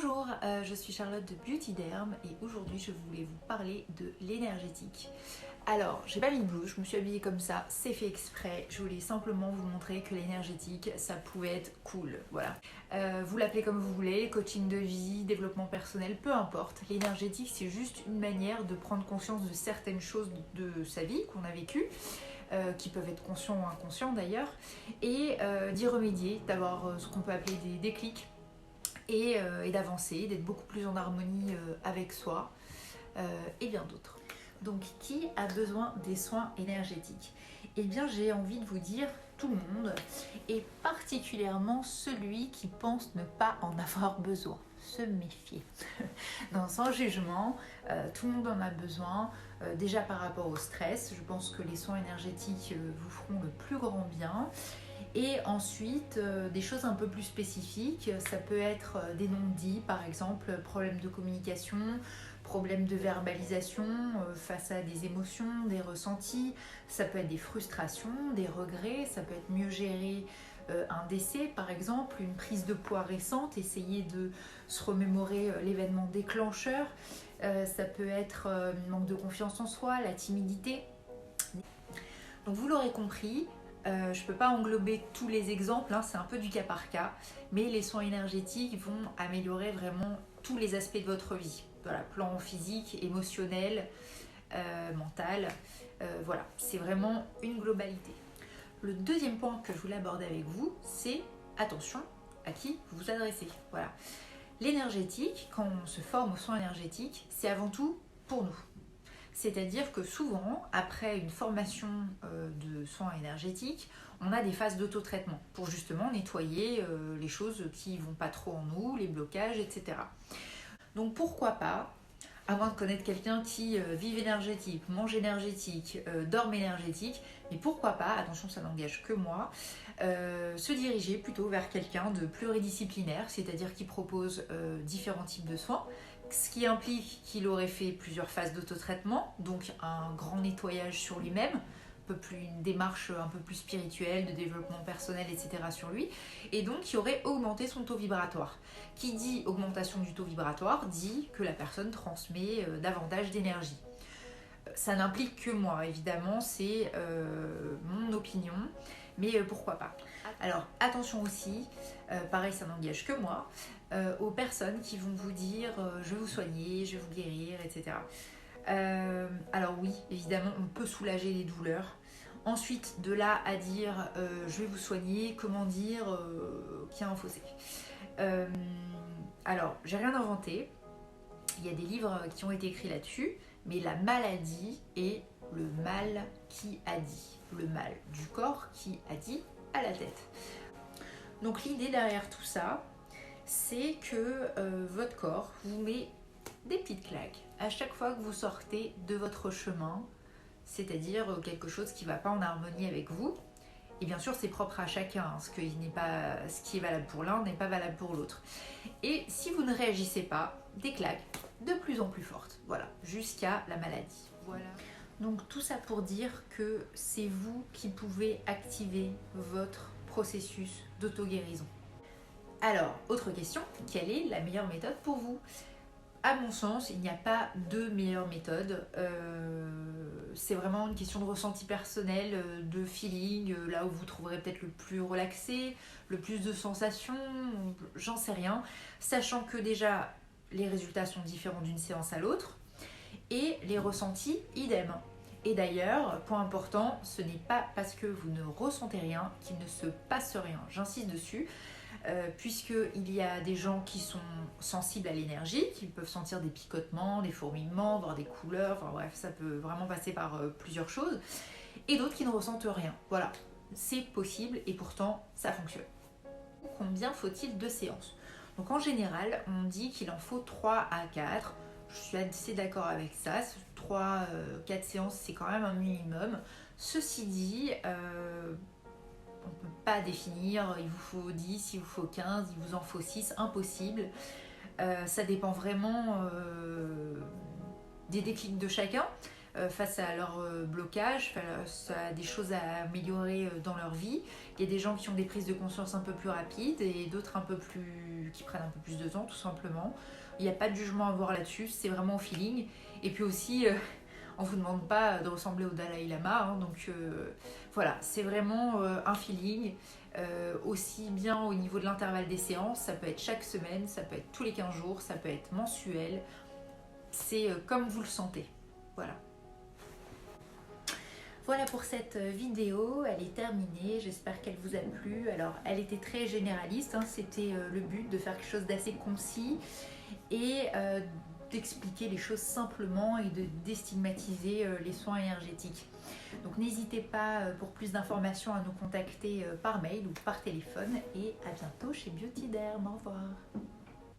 Bonjour, je suis Charlotte de Beauty Derm et aujourd'hui je voulais vous parler de l'énergétique. Alors, j'ai pas mis de blouse, je me suis habillée comme ça, c'est fait exprès. Je voulais simplement vous montrer que l'énergétique, ça pouvait être cool, voilà. Vous l'appelez comme vous voulez, coaching de vie, développement personnel, peu importe. L'énergétique, c'est juste une manière de prendre conscience de certaines choses de sa vie qu'on a vécues, qui peuvent être conscients ou inconscients d'ailleurs, et d'y remédier, d'avoir ce qu'on peut appeler des déclics, et d'avancer, d'être beaucoup plus en harmonie avec soi et bien d'autres. Donc, qui a besoin des soins énergétiques? Eh bien, j'ai envie de vous dire tout le monde, et particulièrement celui qui pense ne pas en avoir besoin. Se méfier. Non, sans jugement, tout le monde en a besoin. Déjà par rapport au stress, je pense que les soins énergétiques vous feront le plus grand bien. Et ensuite, des choses un peu plus spécifiques, ça peut être des non-dits, par exemple, problèmes de communication, problèmes de verbalisation face à des émotions, des ressentis, ça peut être des frustrations, des regrets, ça peut être mieux gérer un décès, par exemple, une prise de poids récente, essayer de se remémorer l'événement déclencheur, ça peut être un manque de confiance en soi, la timidité. Donc vous l'aurez compris, je ne peux pas englober tous les exemples, hein, c'est un peu du cas par cas, mais les soins énergétiques vont améliorer vraiment tous les aspects de votre vie. Voilà, plan physique, émotionnel, mental, voilà, c'est vraiment une globalité. Le deuxième point que je voulais aborder avec vous, c'est attention à qui vous vous adressez. Voilà. L'énergétique, quand on se forme aux soins énergétiques, c'est avant tout pour nous. C'est-à-dire que souvent, après une formation de soins énergétiques, on a des phases d'auto-traitement pour justement nettoyer les choses qui ne vont pas trop en nous, les blocages, etc. Donc pourquoi pas, à moins de connaître quelqu'un qui vive énergétique, mange énergétique, dorme énergétique, mais pourquoi pas, attention ça n'engage que moi, se diriger plutôt vers quelqu'un de pluridisciplinaire, c'est-à-dire qui propose différents types de soins, ce qui implique qu'il aurait fait plusieurs phases d'autotraitement, donc un grand nettoyage sur lui-même, une démarche un peu plus spirituelle, de développement personnel, etc. sur lui, et donc qui aurait augmenté son taux vibratoire. Qui dit augmentation du taux vibratoire dit que la personne transmet davantage d'énergie. Ça n'implique que moi, évidemment, c'est mon opinion, mais pourquoi pas. Alors attention aussi, pareil ça n'engage que moi, aux personnes qui vont vous dire je vais vous soigner, je vais vous guérir, etc. Alors oui, évidemment, on peut soulager les douleurs. Ensuite, de là à dire je vais vous soigner, comment dire qu'il y a un fossé. Alors, j'ai rien inventé. Il y a des livres qui ont été écrits là-dessus, mais la maladie est le mal qui a dit. Le mal du corps qui a dit à la tête. Donc l'idée derrière tout ça, c'est que votre corps vous met des petites claques à chaque fois que vous sortez de votre chemin, c'est-à-dire quelque chose qui ne va pas en harmonie avec vous. Et bien sûr, c'est propre à chacun, hein, ce qui est valable pour l'un n'est pas valable pour l'autre. Et si vous ne réagissez pas, des claques de plus en plus fortes, voilà, jusqu'à la maladie. Voilà. Donc tout ça pour dire que c'est vous qui pouvez activer votre processus d'auto-guérison. Alors, autre question, quelle est la meilleure méthode pour vous ? À mon sens, il n'y a pas de meilleure méthode. C'est vraiment une question de ressenti personnel, de feeling, là où vous trouverez peut-être le plus relaxé, le plus de sensations, j'en sais rien. Sachant que déjà, les résultats sont différents d'une séance à l'autre et les ressentis, idem. Et d'ailleurs, point important, ce n'est pas parce que vous ne ressentez rien qu'il ne se passe rien. J'insiste dessus. Puisqu'il y a des gens qui sont sensibles à l'énergie, qui peuvent sentir des picotements, des fourmillements, voir des couleurs, enfin bref, ça peut vraiment passer par plusieurs choses, et d'autres qui ne ressentent rien. Voilà, c'est possible et pourtant ça fonctionne. Combien faut-il de séances ? Donc en général, on dit qu'il en faut 3 à 4. Je suis assez d'accord avec ça. 3-4 séances, c'est quand même un minimum. Ceci dit, on ne peut pas définir, il vous faut 10, il vous faut 15, il vous en faut 6, impossible. Ça dépend vraiment des déclics de chacun. face à leur blocage, face à des choses à améliorer dans leur vie. Il y a des gens qui ont des prises de conscience un peu plus rapides et d'autres qui prennent un peu plus de temps tout simplement. Il n'y a pas de jugement à avoir là-dessus, c'est vraiment au feeling. Et puis aussi, on ne vous demande pas de ressembler au Dalai Lama, hein, donc voilà, c'est vraiment un feeling. Aussi bien au niveau de l'intervalle des séances, ça peut être chaque semaine, ça peut être tous les 15 jours, ça peut être mensuel. C'est comme vous le sentez. Voilà. Voilà pour cette vidéo, elle est terminée, j'espère qu'elle vous a plu. Alors elle était très généraliste, hein, c'était le but de faire quelque chose d'assez concis et d'expliquer les choses simplement et de déstigmatiser les soins énergétiques. Donc n'hésitez pas pour plus d'informations à nous contacter par mail ou par téléphone et à bientôt chez Beauty Derm. Au revoir.